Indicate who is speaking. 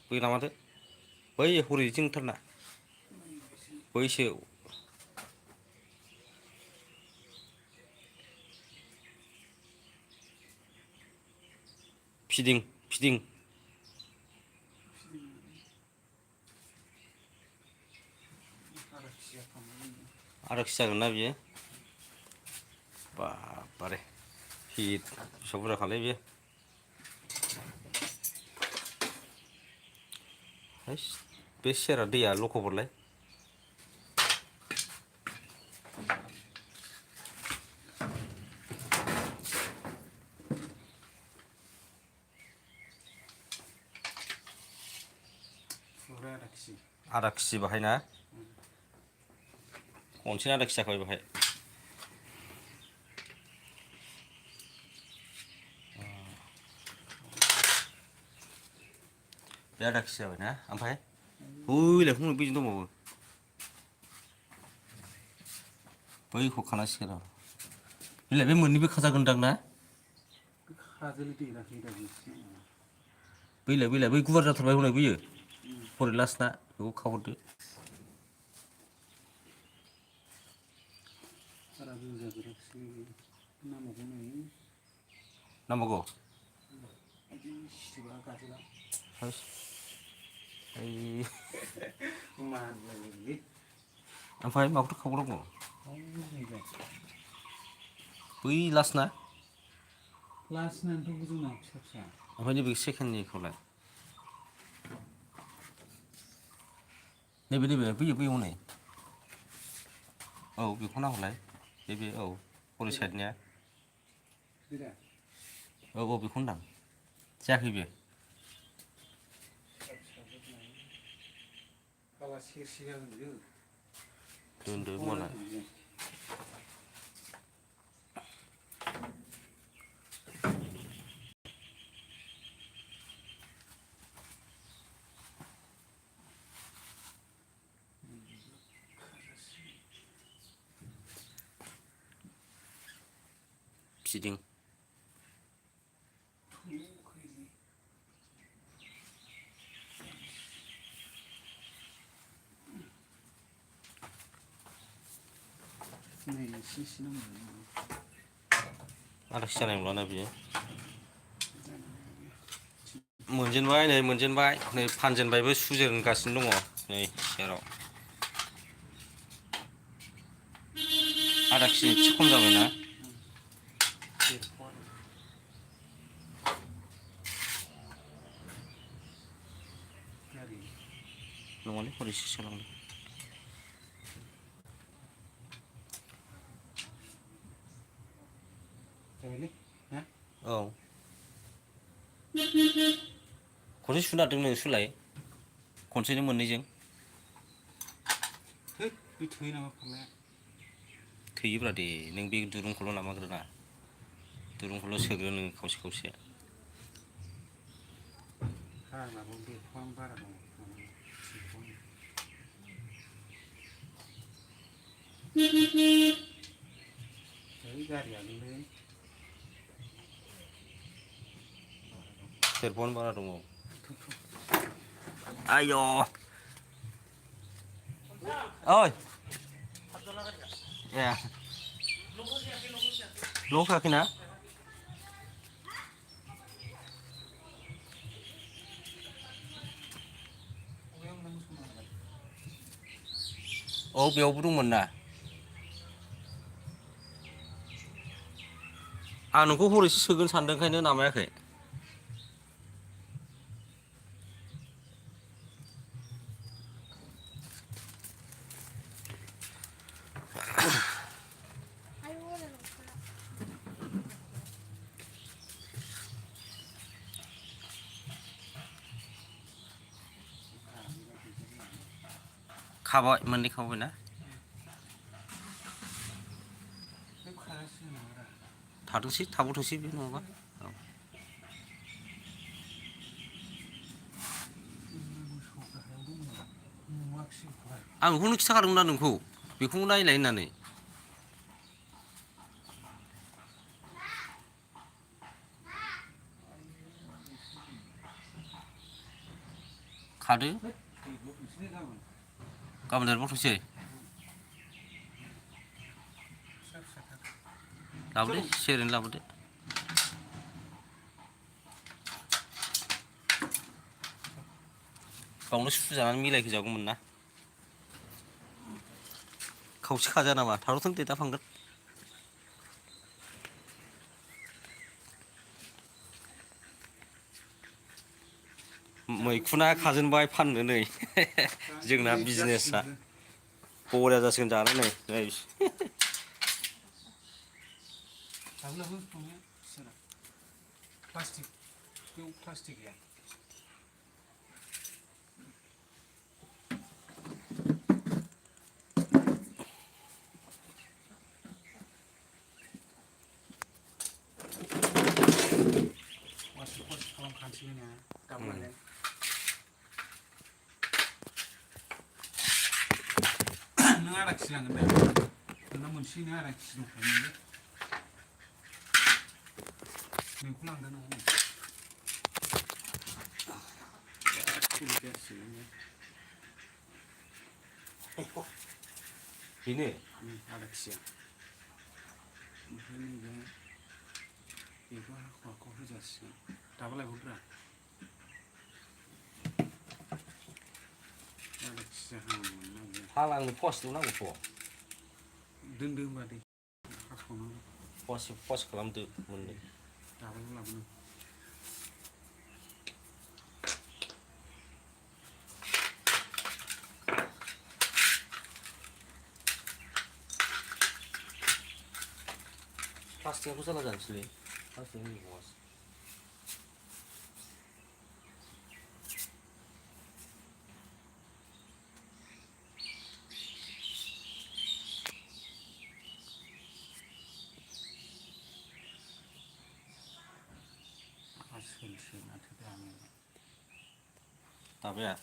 Speaker 1: बै लामादो बै हरैजोंथारना बैसो फिदिं आरोखि जागोन ना बियो बारे हिट बेसेबां बुरजा खालाय बियो बे सेरा दैया लखबरलाय आदा केजि बाहायना खनसेनो आदा केजि जाखाबाय बाहाय बे आदा केजि जाबाय ना ओमफ्राय बैलाय फंनै बैजों दंबावो बैखौ खानांसिगोन र' बिलाय बे मोननैबो खाजागोनदां ना बैलाय बै गुवार जाथारबाय हनै बैयो हरै लास्टना बेखौ खाहरदो नांबावगौ ओमफ्राय माखौथो खावनांगौ बै लास्टना ओमफ्राय नैबे सेकेन्डनिखौलाय नैबे बैयो हनै औ बेखौ नाहरलाय बे औ हरै साइडनिया औ बेखौ होनदां जायाखै बेयो दोनदो होनबालाय फिदिं आदा केजि जानाय नंलाना बियो मोनजेनबाय नै फानजेनबायबो सुजेनगासिनो दङ नै सेराव आदा केजि एसे खम जाबायना नङालै हरैसो सोलांदों औ खनसे सुनो हादों नों सुलाय खनसेनो मोननैजों थोयोब्रा दे नों बे दुरुंखौल' माबाग्रोना दुरुंखौल' सोग्रो नों खावसे सेरफानो बारा दङ आय' ओइ ए लक होआखैना औ बेयावबो दंमोन ना आं नोंखौ हरैसो सोगोन सानदों ओंखायनो नामायाखै खाबाय मोननै खाबाय ना थाथोंसै थाबावथोंसै बे नङाबा औ आं बेखौनो खिन्थाखादोंमोन ना नोंखौ बेखौ नायलाय होननानै खादो गाबोन देरबावथोंसै लाबोदो सेरैनो लाबोदो बावनो सुजानानै मिलायहोजागौमोन ना खावसे खाजा नामा थाथ'थों दे दा फांगोन मैखुना खाजेनबाय फाननो नै जोंना बिजनेसा बरिया जासिगोन जानो नै
Speaker 2: प्लास्टिक गैया खालामखानोसैना दाबलायलाय नों आदा केजि लांगोन दा नोंना मोनसेनो आदा केजि दंखायो नोंखौ लांदों नों
Speaker 1: बेनो
Speaker 2: आदा केजिया ओमफ्राय नैबे बेखौ हाखौ होजासिगोन दाबा लायबावदोरा आदा केजिया हांमोन ना बेयो
Speaker 1: आंनो फवासेल' नांगौथ'
Speaker 2: दोनदो होनबा दै हाखावनांगौ
Speaker 1: फवासे खालामदो मोननै
Speaker 2: दाबाल' लाबोनो
Speaker 1: प्लास्टिकआबो जाला जानोसैलै प्लास्टिक होबावासै दाबाया